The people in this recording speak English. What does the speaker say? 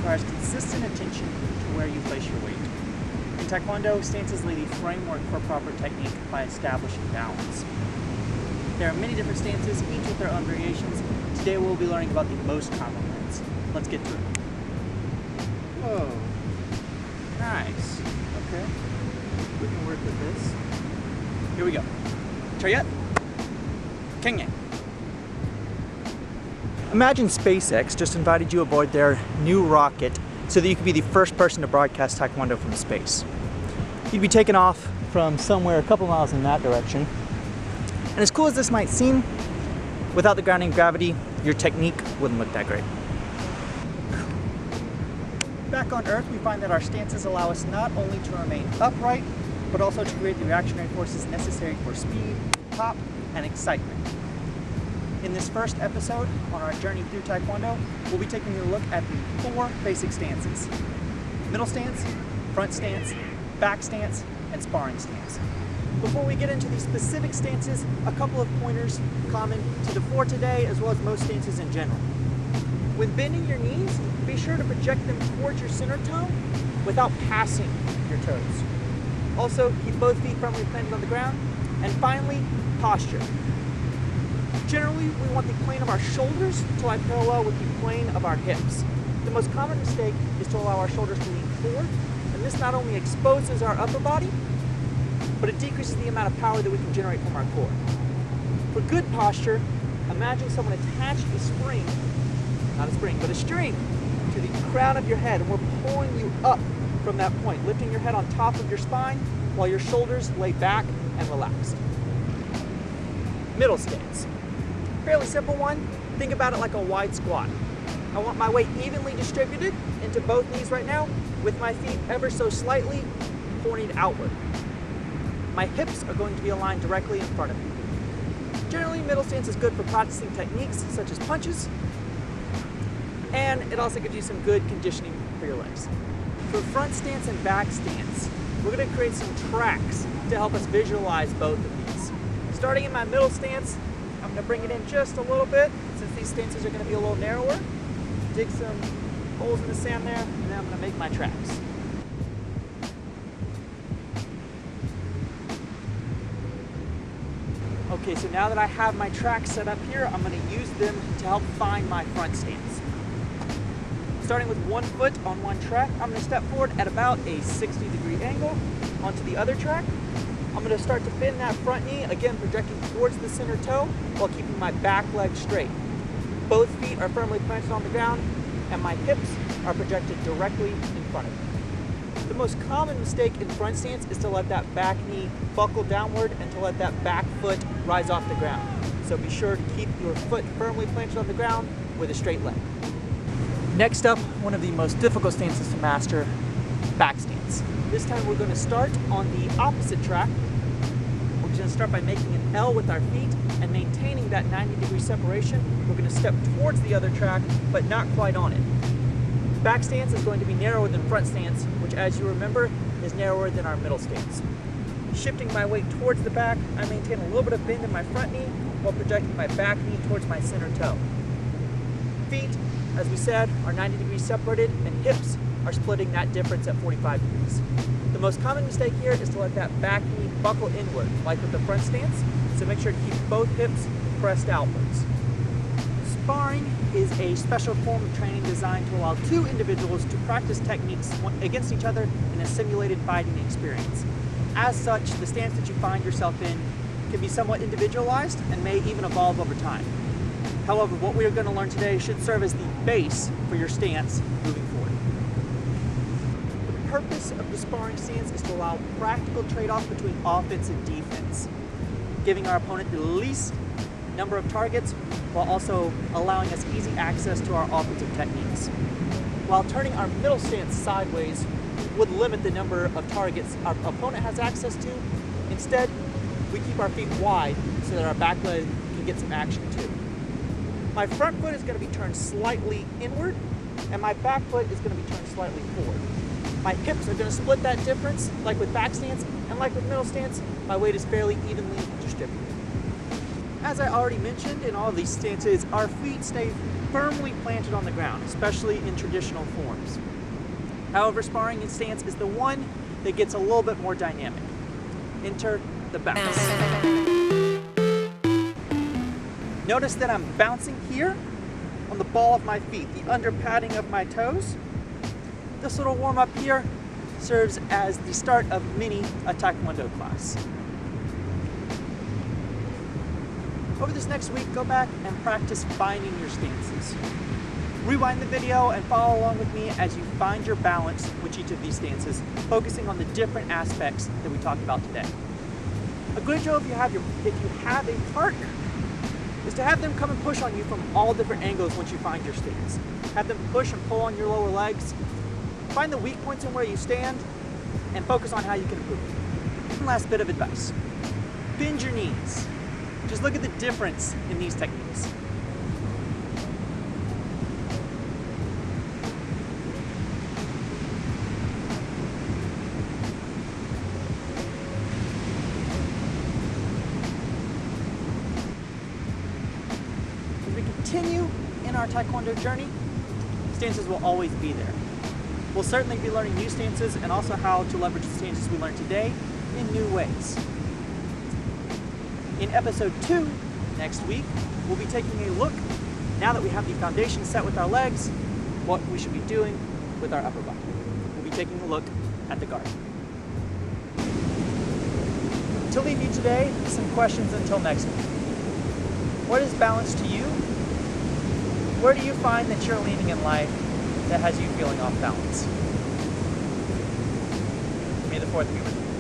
requires consistent attention to where you place your weight. In Tae Kwon Do, stances lay the framework for proper technique by establishing balance. There are many different stances, each with their own variations. Today we'll be learning about the most common ones. Let's get to it. Whoa. Nice. Okay. We can work with this. Here we go. Chariot. Kengen. Imagine SpaceX just invited you aboard their new rocket so that you could be the first person to broadcast Tae Kwon Do from space. You'd be taken off from somewhere a couple miles in that direction. And as cool as this might seem, without the grounding gravity, your technique wouldn't look that great. Back on Earth, we find that our stances allow us not only to remain upright, but also to create the reactionary forces necessary for speed, pop, and excitement. In this first episode on our journey through Tae Kwon Do, we'll be taking a look at the 4 basic stances: middle stance, front stance, back stance, and sparring stance. Before we get into the specific stances, a couple of pointers common to the 4 today, as well as most stances in general. When bending your knees, be sure to project them towards your center toe without passing your toes. Also, keep both feet firmly planted on the ground. And finally, posture. Generally, we want the plane of our shoulders to lie parallel with the plane of our hips. The most common mistake is to allow our shoulders to lean forward, and this not only exposes our upper body, but it decreases the amount of power that we can generate from our core. For good posture, imagine someone attached a spring, not a spring, but a string, to the crown of your head, and we're pulling you up from that point, lifting your head on top of your spine while your shoulders lay back and relaxed. Middle stance. Fairly simple one. Think about it like a wide squat. I want my weight evenly distributed into both knees right now, with my feet ever so slightly pointed outward. My hips are going to be aligned directly in front of me. Generally, middle stance is good for practicing techniques such as punches, and it also gives you some good conditioning for your legs. For front stance and back stance, we're going to create some tracks to help us visualize both of these. Starting in my middle stance, I'm going to bring it in just a little bit, since these stances are going to be a little narrower. Dig some holes in the sand there, and then I'm going to make my tracks. Okay, so now that I have my tracks set up here, I'm going to use them to help find my front stance. Starting with one foot on one track, I'm going to step forward at about a 60-degree angle onto the other track. I'm going to start to bend that front knee, again projecting towards the center toe while keeping my back leg straight. Both feet are firmly planted on the ground, and my hips are projected directly in front of me. The most common mistake in front stance is to let that back knee buckle downward and to let that back foot rise off the ground. So be sure to keep your foot firmly planted on the ground with a straight leg. Next up, one of the most difficult stances to master, back stance. This time we're going to start on the opposite track. We're going to start by making an L with our feet and maintaining that 90-degree separation. We're going to step towards the other track, but not quite on it. Back stance is going to be narrower than front stance, which, as you remember, is narrower than our middle stance. Shifting my weight towards the back, I maintain a little bit of bend in my front knee while projecting my back knee towards my center toe. Feet, as we said, are 90 degrees separated, and hips are splitting that difference at 45 degrees. The most common mistake here is to let that back knee buckle inward, like with the front stance, so make sure to keep both hips pressed outwards. Sparring is a special form of training designed to allow 2 individuals to practice techniques against each other in a simulated fighting experience. As such, the stance that you find yourself in can be somewhat individualized and may even evolve over time. However, what we are going to learn today should serve as the base for your stance moving forward. The purpose of the sparring stance is to allow practical trade-off between offense and defense, giving our opponent the least number of targets while also allowing us easy access to our offensive techniques. While turning our middle stance sideways would limit the number of targets our opponent has access to, instead, we keep our feet wide so that our back leg can get some action too. My front foot is going to be turned slightly inward, and my back foot is going to be turned slightly forward. My hips are going to split that difference, like with back stance, and like with middle stance, my weight is fairly evenly distributed. As I already mentioned, in all of these stances, our feet stay firmly planted on the ground, especially in traditional forms. However, sparring stance is the one that gets a little bit more dynamic. Enter the bounce. Notice that I'm bouncing here on the ball of my feet, the under padding of my toes. This little warm up here serves as the start of a Tae Kwon Do class. Over this next week, go back and practice finding your stances. Rewind the video and follow along with me as you find your balance with each of these stances, focusing on the different aspects that we talked about today. A good job if you have a partner is to have them come and push on you from all different angles once you find your stance. Have them push and pull on your lower legs. Find the weak points in where you stand and focus on how you can improve it. One last bit of advice. Bend your knees. Just look at the difference in these techniques. As we continue in our Tae Kwon Do journey, stances will always be there. We'll certainly be learning new stances and also how to leverage the stances we learned today in new ways. In episode 2, next week, we'll be taking a look, now that we have the foundation set with our legs, what we should be doing with our upper body. We'll be taking a look at the guard. To leave you today, some questions until next week. What is balance to you? Where do you find that you're leaning in life that has you feeling off balance? May the 4th be with you.